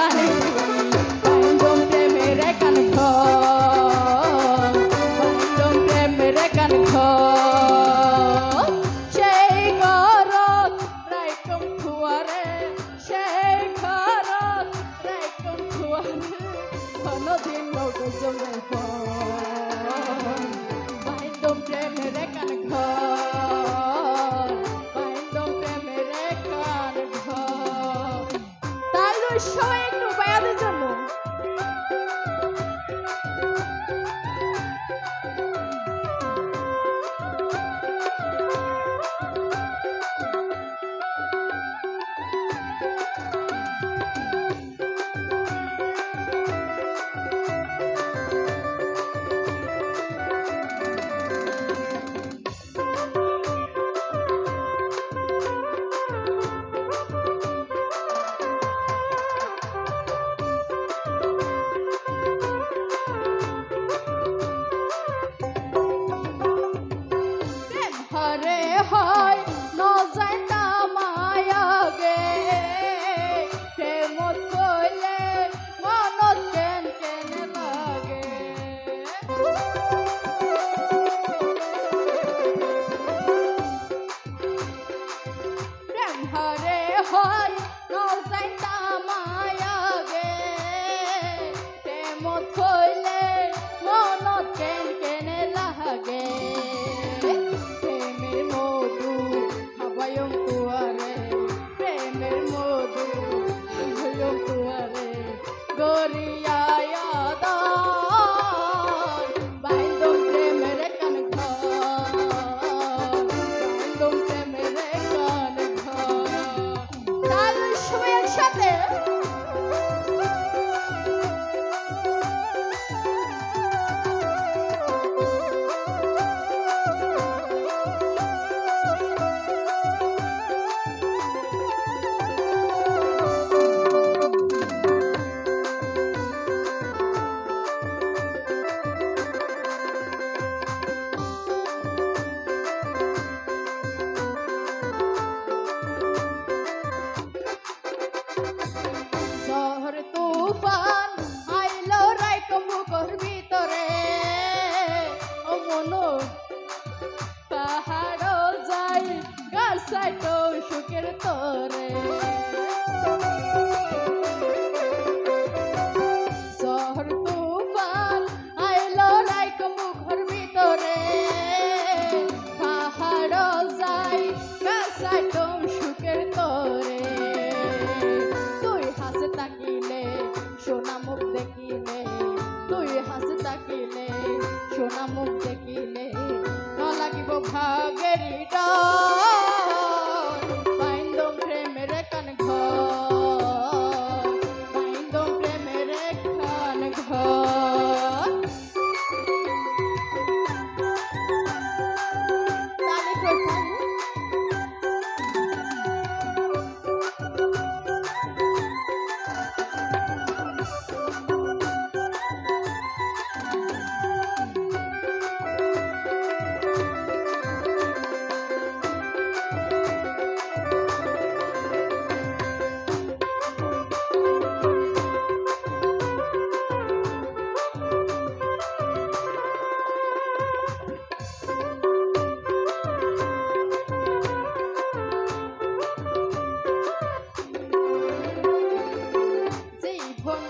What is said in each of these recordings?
জানি বাইন্দম প্রেমের কান ঘর বাইন্দম প্রেমের কান ঘর সেই ঘরত রাইকম খুয়ারে সেই ঘরত রাইকম খুয়ারে কোনদিন নৌকো জমে বাইন্দম প্রেমের কান ঘর বাইন্দম প্রেমের কান ঘর তাহলে সবাই একটু বায়াদের জন্য হরে হয় নজাইতা মায়াগে প্রেমত কইলে মনত কেন কেন লাগে প্রেম হরে হয় নজাইতা মায়াগে প্রেমত কইলে মনত কেন কেন লাগে প্রেমের মধু হাবায়ম তুয়ারে প্রেমের মধু হাবায়ম তুয়ারে গরিয়ায়া দান বাইন্দম প্রেমের কান ঘর বাইন্দম প্রেমের কান ঘর তাহলে সবাই একসাথে শহর তুফান আইলো রাইকম বুকর ভিতরে ও মনো পাহাড় যাই গাছাই তো সুখের তরে শহর তুফান আইলো রাইকম বুকর ভিতরে পাহাড় যাই গাছাই তো সুখের তরে তাকিলে সোনা মুখ দেখিলে তুই হাসি তাকিলে সোনা মুখ দেখিলে ন লাগিব ভাগের ডর বাইন্দম প্রেমের কান ঘর বাইন্দম প্রেমের কান ঘর তালে কোথায়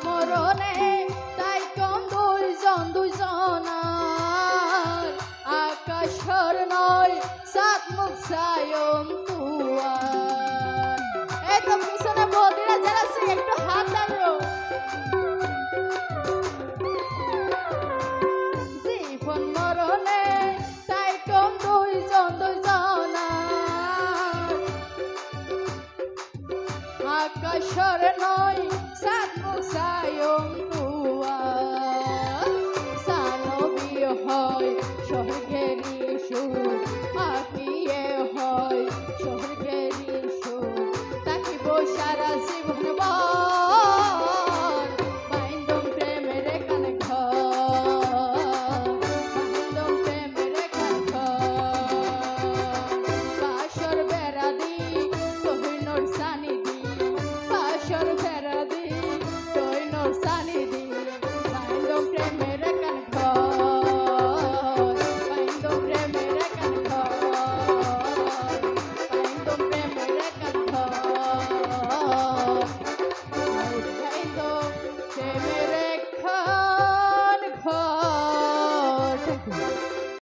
মরণে তাই কম দুইজন দুইজনার আকাশর নয় সাত মুখ সায়ম তুয়ার এই তো পিছনে বৌদিরা যারা আছে একটু হাত দাও জীবন মরণে তাই কম দুইজন দুইজনার আকাশর নয় সাত মুখ সায়ম তুয়ার সানবীয় হয় স্বর্গেরই সুর আপিয়ে হয় স্বর্গেরই সুর তাকিব সারা জীবন বাইন্দম প্রেমের কান ঘর বাইন্দম প্রেমের কান ঘর বাসর বেড়া দি তহিনর সানি দি বাসর বেড়া দি সানি